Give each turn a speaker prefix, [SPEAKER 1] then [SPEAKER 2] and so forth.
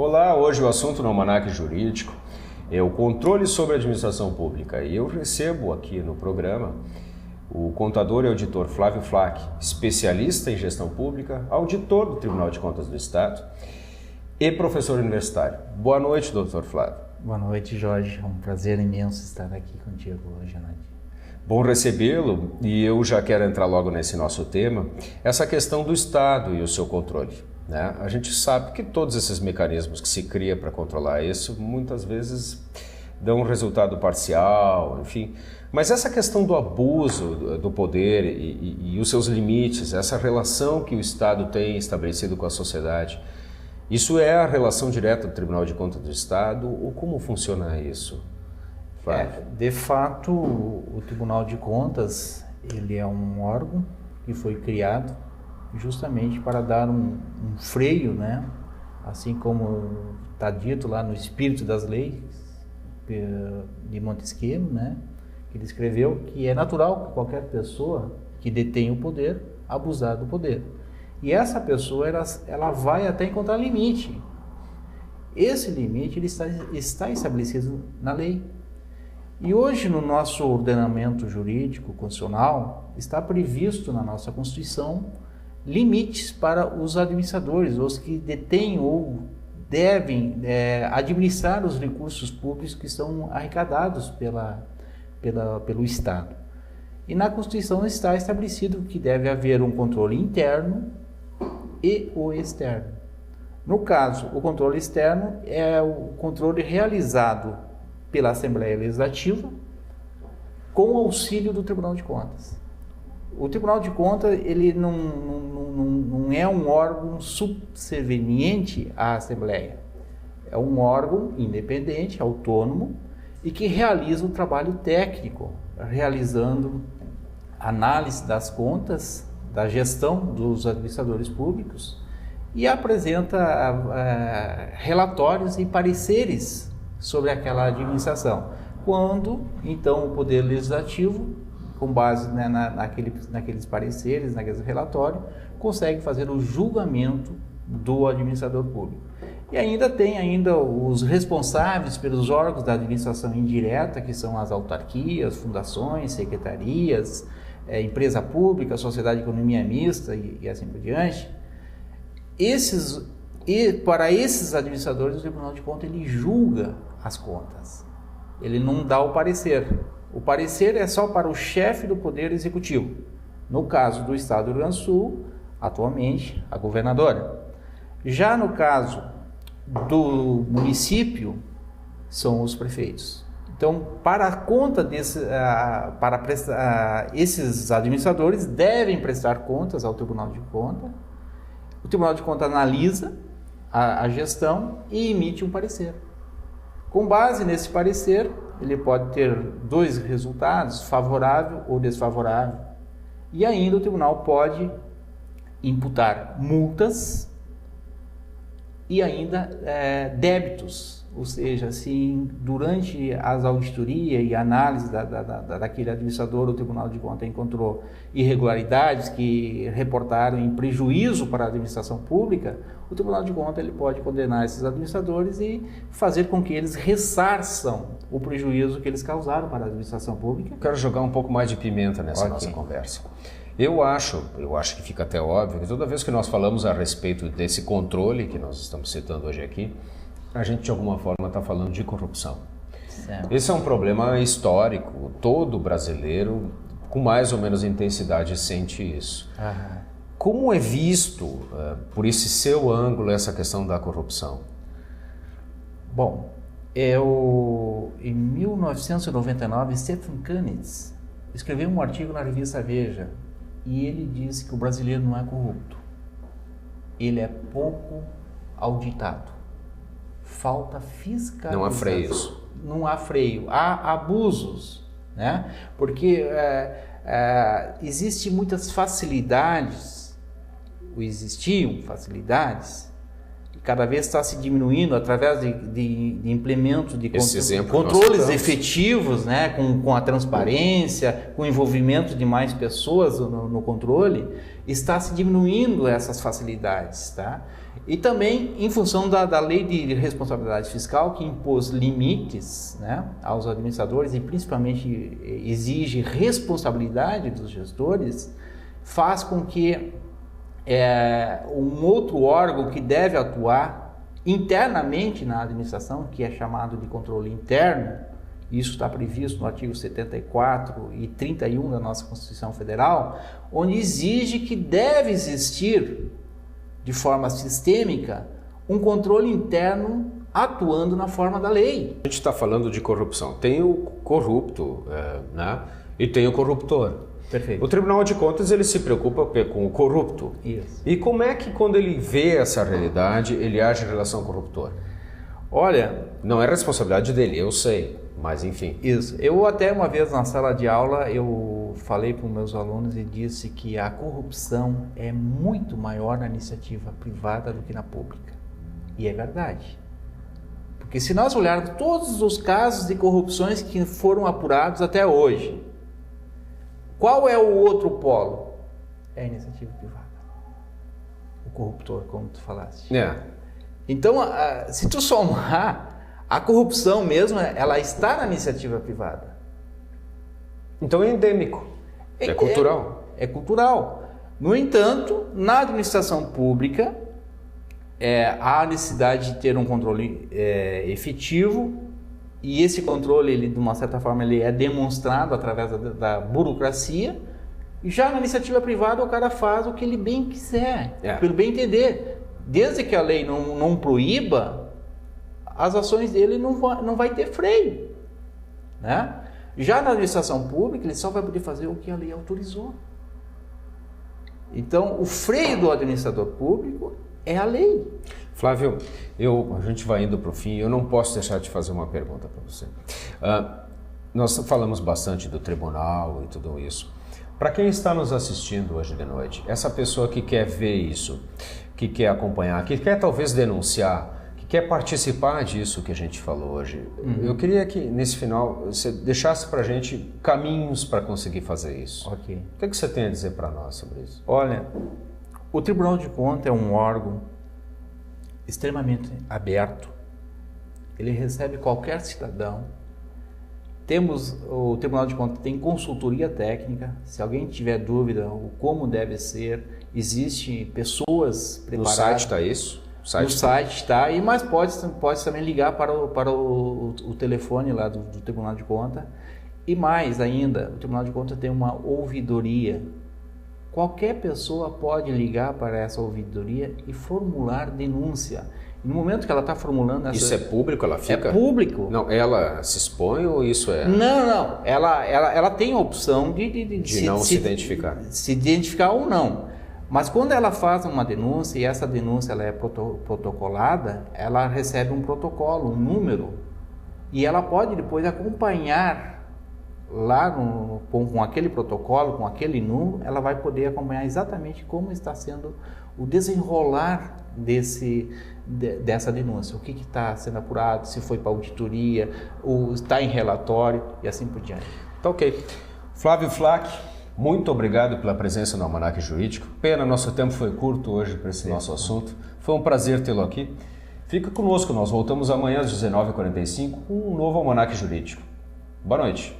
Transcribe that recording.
[SPEAKER 1] Olá, hoje o assunto no Almanaque Jurídico é o controle sobre a administração pública. E eu recebo aqui no programa o contador e auditor Flávio Flach, especialista em gestão pública, auditor do Tribunal de Contas do Estado e professor universitário. Boa noite, doutor Flávio.
[SPEAKER 2] Boa noite, Jorge. É um prazer imenso estar aqui contigo hoje à noite.
[SPEAKER 1] Bom recebê-lo, e eu já quero entrar logo nesse nosso tema, essa questão do Estado e o seu controle. Né? A gente sabe que todos esses mecanismos que se cria para controlar isso, muitas vezes dão um resultado parcial, enfim. Mas essa questão do abuso do poder e os seus limites, essa relação que o Estado tem estabelecido com a sociedade, isso é a relação direta do Tribunal de Contas do Estado, ou como funciona isso?
[SPEAKER 2] De fato, o Tribunal de Contas, ele é um órgão que foi criado justamente para dar um freio, né? Assim como está dito lá no Espírito das Leis de Montesquieu, né? Que ele escreveu que é natural que qualquer pessoa que detém o poder abusar do poder. E essa pessoa, ela vai até encontrar limite. Esse limite ele está estabelecido na lei. E hoje, no nosso ordenamento jurídico constitucional, está previsto na nossa Constituição limites para os administradores, os que detêm ou devem administrar os recursos públicos que são arrecadados pelo Estado. E na Constituição está estabelecido que deve haver um controle interno e o externo. No caso, o controle externo é o controle realizado pela Assembleia Legislativa com o auxílio do Tribunal de Contas. O Tribunal de Contas ele não é um órgão subserviente à Assembleia. É um órgão independente, autônomo e que realiza um trabalho técnico, realizando análise das contas, da gestão dos administradores públicos e apresenta relatórios e pareceres sobre aquela administração. Quando, então, o Poder Legislativo, com base naqueles pareceres, naqueles relatórios, consegue fazer o julgamento do administrador público. E ainda tem os responsáveis pelos órgãos da administração indireta, que são as autarquias, fundações, secretarias, empresa pública, sociedade de economia mista e assim por diante. Para esses administradores, o Tribunal de Contas ele julga as contas. Ele não dá o parecer. O parecer é só para o chefe do Poder Executivo. No caso do Estado do Rio Grande do Sul, atualmente, a governadora. Já no caso do município, são os prefeitos. Então, para a conta esses administradores devem prestar contas ao Tribunal de Contas. O Tribunal de Contas analisa a gestão e emite um parecer. Com base nesse parecer, ele pode ter dois resultados, favorável ou desfavorável. E ainda o tribunal pode imputar multas e ainda débitos. Ou seja, se durante as auditorias e análise daquele administrador, o Tribunal de Contas encontrou irregularidades que reportaram em prejuízo para a administração pública, o Tribunal de Contas ele pode condenar esses administradores e fazer com que eles ressarçam o prejuízo que eles causaram para a administração pública.
[SPEAKER 1] Eu quero jogar um pouco mais de pimenta nessa nossa conversa. Eu acho que fica até óbvio que toda vez que nós falamos a respeito desse controle que nós estamos citando hoje aqui, a gente de alguma forma está falando de corrupção. Certo. Esse é um problema histórico, todo brasileiro com mais ou menos intensidade sente isso. Aham. Como é visto, por esse seu ângulo, essa questão da corrupção?
[SPEAKER 2] Bom, em 1999, Stephen Kunitz escreveu um artigo na revista Veja e ele disse que o brasileiro não é corrupto. Ele é pouco auditado. Falta fiscalização.
[SPEAKER 1] Não há freios.
[SPEAKER 2] Não há freio. Há abusos, né? Porque existem muitas facilidades, ou existiam facilidades, cada vez está se diminuindo através de implementos de controles efetivos, né, com a transparência, com o envolvimento de mais pessoas no controle, está se diminuindo essas facilidades, tá? E também em função da lei de responsabilidade fiscal, que impôs limites, né, aos administradores e principalmente exige responsabilidade dos gestores, faz com que um outro órgão que deve atuar internamente na administração, que é chamado de controle interno, isso está previsto no artigo 74 e 31 da nossa Constituição Federal, onde exige que deve existir, de forma sistêmica, um controle interno atuando na forma da lei.
[SPEAKER 1] A gente está falando de corrupção. Tem o corrupto, né? E tem o corruptor.
[SPEAKER 2] Perfeito.
[SPEAKER 1] O Tribunal de Contas ele se preocupa com o corrupto.
[SPEAKER 2] Isso.
[SPEAKER 1] E como é que quando ele vê essa realidade, ele age em relação ao corruptor?
[SPEAKER 2] Olha...
[SPEAKER 1] Não é responsabilidade dele, eu sei, mas enfim.
[SPEAKER 2] Isso. Eu até uma vez na sala de aula, eu falei para os meus alunos e disse que a corrupção é muito maior na iniciativa privada do que na pública. E é verdade. Porque se nós olharmos todos os casos de corrupções que foram apurados até hoje, qual é o outro polo? É a iniciativa privada. O corruptor, como tu falaste. Então, se tu somar, a corrupção mesmo, ela está na iniciativa privada.
[SPEAKER 1] Então é endêmico. É cultural.
[SPEAKER 2] É cultural. No entanto, na administração pública, há a necessidade de ter um controle efetivo, e esse controle, ele, de uma certa forma, ele é demonstrado através da burocracia. E já na iniciativa privada, o cara faz o que ele bem quiser, pelo bem entender. Desde que a lei não proíba, as ações dele não vai ter freio, né? Já na administração pública, ele só vai poder fazer o que a lei autorizou. Então, o freio do administrador público é a lei.
[SPEAKER 1] Flávio, a gente vai indo para o fim, eu não posso deixar de fazer uma pergunta para você. Nós falamos bastante do tribunal e tudo isso. Para quem está nos assistindo hoje de noite, essa pessoa que quer ver isso, que quer acompanhar, que quer talvez denunciar, que quer participar disso que a gente falou hoje, eu queria que nesse final você deixasse para a gente caminhos para conseguir fazer isso.
[SPEAKER 2] Ok.
[SPEAKER 1] O que você tem a dizer para nós sobre isso?
[SPEAKER 2] Olha, o Tribunal de Contas é um órgão extremamente aberto. Ele recebe qualquer cidadão. O Tribunal de Contas tem consultoria técnica. Se alguém tiver dúvida o como deve ser, existem pessoas preparadas.
[SPEAKER 1] No site está isso?
[SPEAKER 2] No site está, mas pode também ligar para o telefone lá do Tribunal de Contas. E mais ainda, o Tribunal de Contas tem uma ouvidoria. Qualquer pessoa pode ligar para essa ouvidoria e formular denúncia. E no momento que ela está formulando essa...
[SPEAKER 1] Isso é público? Ela fica...
[SPEAKER 2] É público.
[SPEAKER 1] Não, ela se expõe ou isso é...
[SPEAKER 2] Não. Ela tem a opção de
[SPEAKER 1] não se identificar.
[SPEAKER 2] Se identificar ou não. Mas quando ela faz uma denúncia e essa denúncia ela é protocolada, ela recebe um protocolo, um número, e ela pode depois acompanhar lá com aquele protocolo, com aquele número, ela vai poder acompanhar exatamente como está sendo o desenrolar dessa denúncia, o que está sendo apurado, se foi para auditoria, ou está em relatório e assim por diante.
[SPEAKER 1] Tá ok. Flávio Flach, muito obrigado pela presença no Almanaque Jurídico. Pena, nosso tempo foi curto hoje para esse nosso assunto. Foi um prazer tê-lo aqui. Fica conosco, nós voltamos amanhã às 19h45 com um novo Almanaque Jurídico. Boa noite.